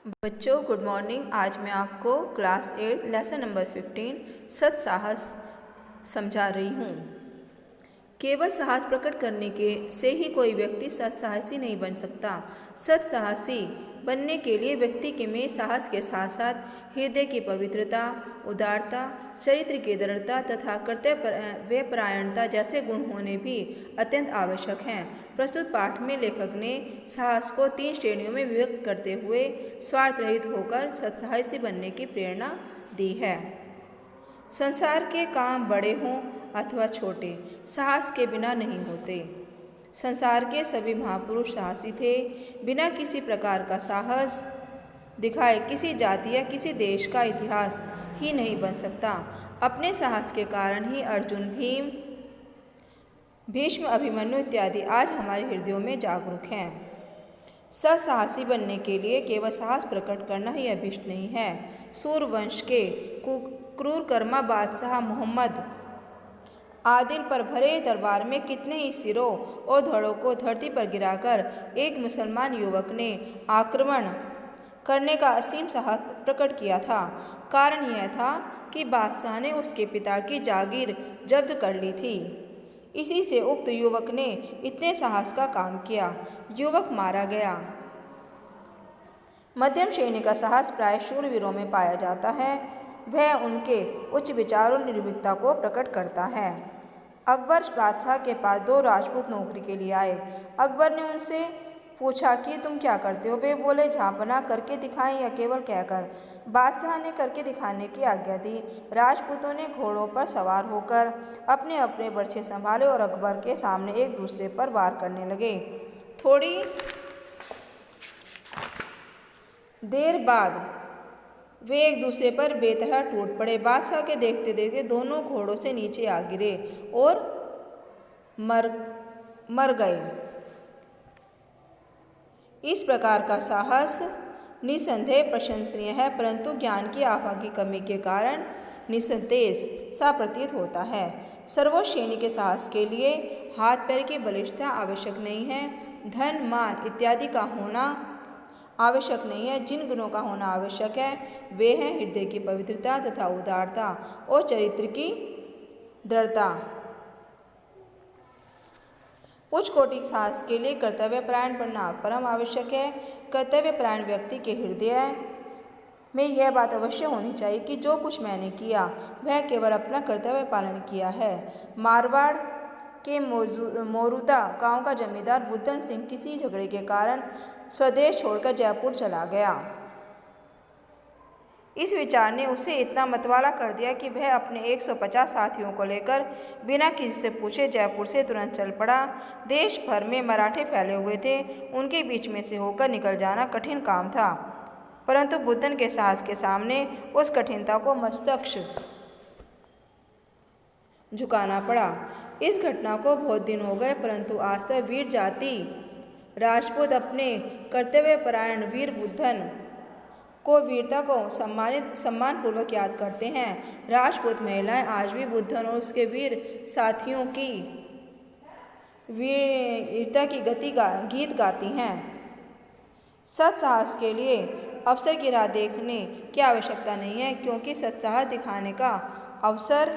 बच्चों good morning. आज मैं आपको क्लास 8 लेसन नंबर 15 सत्साहस समझा रही हूँ। केवल साहस प्रकट करने के से ही कोई व्यक्ति सत्साहसी नहीं बन सकता। सत्साहसी बनने के लिए व्यक्ति के में साहस के साथ साथ हृदय की पवित्रता, उदारता, चरित्र की दृढ़ता तथा कर्तव्यपरायणता जैसे गुण होने भी अत्यंत आवश्यक हैं। प्रस्तुत पाठ में लेखक ने साहस को 3 श्रेणियों में विभक्त करते हुए स्वार्थ रहित होकर सत्साहसी बनने की प्रेरणा दी है। संसार के काम बड़े हों अथवा छोटे, साहस के बिना नहीं होते। संसार के सभी महापुरुष साहसी थे। बिना किसी प्रकार का साहस दिखाए किसी जाति या किसी देश का इतिहास ही नहीं बन सकता। अपने साहस के कारण ही अर्जुन, भीम, भीष्म, अभिमन्यु इत्यादि आज हमारे हृदयों में जागरूक हैं। सत्साहसी बनने के लिए केवल साहस प्रकट करना ही अभिष्ट नहीं है। सूर्यवंश के क्रूर कर्मा बादशाह मोहम्मद आदिल पर भरे दरबार में कितने ही सिरों और धड़ों को धरती पर गिराकर एक मुसलमान युवक ने आक्रमण करने का असीम साहस प्रकट किया था। कारण यह था कि बादशाह ने उसके पिता की जागीर जब्त कर ली थी। इसी से उक्त युवक ने इतने साहस का काम किया। युवक मारा गया। मध्यम श्रेणी का साहस प्राय शूरवीरों में पाया जाता है। वह उनके उच्च विचारों और निर्भीकता को प्रकट करता है। अकबर बादशाह के पास 2 राजपूत नौकरी के लिए आए। अकबर ने उनसे पूछा कि तुम क्या करते हो? वे बोले, झाँपना करके दिखाएं या केवल कहकर? बादशाह ने करके दिखाने की आज्ञा दी। राजपूतों ने घोड़ों पर सवार होकर अपने अपने बर्छे संभाले और अकबर के सामने एक दूसरे पर वार करने लगे। थोड़ी देर बाद वे एक दूसरे पर बेतरह टूट पड़े। बादशाह के देखते देखते दोनों घोड़ों से नीचे आ गिरे और मर गए। इस प्रकार का साहस निसंदेह प्रशंसनीय है, परंतु ज्ञान की आभा की कमी के कारण निस्तेज सा प्रतीत होता है। सर्वोच्च श्रेणी के साहस के लिए हाथ पैर की बलिष्ठता आवश्यक नहीं है, धन मान इत्यादि का होना आवश्यक नहीं है। जिन गुणों का होना आवश्यक है वे हैं हृदय की पवित्रता तथा उदारता और चरित्र की दृढ़ता। उच्च कोटि साहस के लिए कर्तव्यपरायण बनना परम आवश्यक है। कर्तव्यपरायण व्यक्ति के हृदय में यह बात अवश्य होनी चाहिए कि जो कुछ मैंने किया वह केवल अपना कर्तव्य पालन किया है। मारवाड़ के मोरूदा गांव का जमींदार बुद्धन सिंह किसी झगड़े के कारण स्वदेश छोड़कर जयपुर चला गया। इस विचार ने उसे इतना मतवाला कर दिया कि वह अपने 150 साथियों को लेकर बिना किसी से पूछे जयपुर से तुरंत चल पड़ा। देश भर में मराठे फैले हुए थे। उनके बीच में से होकर निकल जाना कठिन काम था, परंतु बुद्धन के साहस के सामने उस कठिनता को मस्तक झुकाना पड़ा। इस घटना को बहुत दिन हो गए, परंतु आज तक वीर जाति राजपूत अपने कर्तव्यपरायण वीर बुद्धन को वीरता को सम्मानपूर्वक याद करते हैं। राजपूत महिलाएं आज भी बुद्धन और उसके वीर साथियों की वीरता की गीत गाती हैं। सत्साहस के लिए अवसर की राह देखने की आवश्यकता नहीं है, क्योंकि सत्साहस दिखाने का अवसर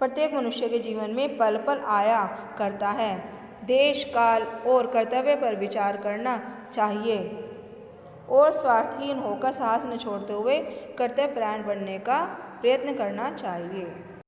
प्रत्येक मनुष्य के जीवन में पल पल आया करता है। देश, काल और कर्तव्य पर विचार करना चाहिए और स्वार्थहीन होकर साहस न छोड़ते हुए कर्तव्यपरायण बनने का प्रयत्न करना चाहिए।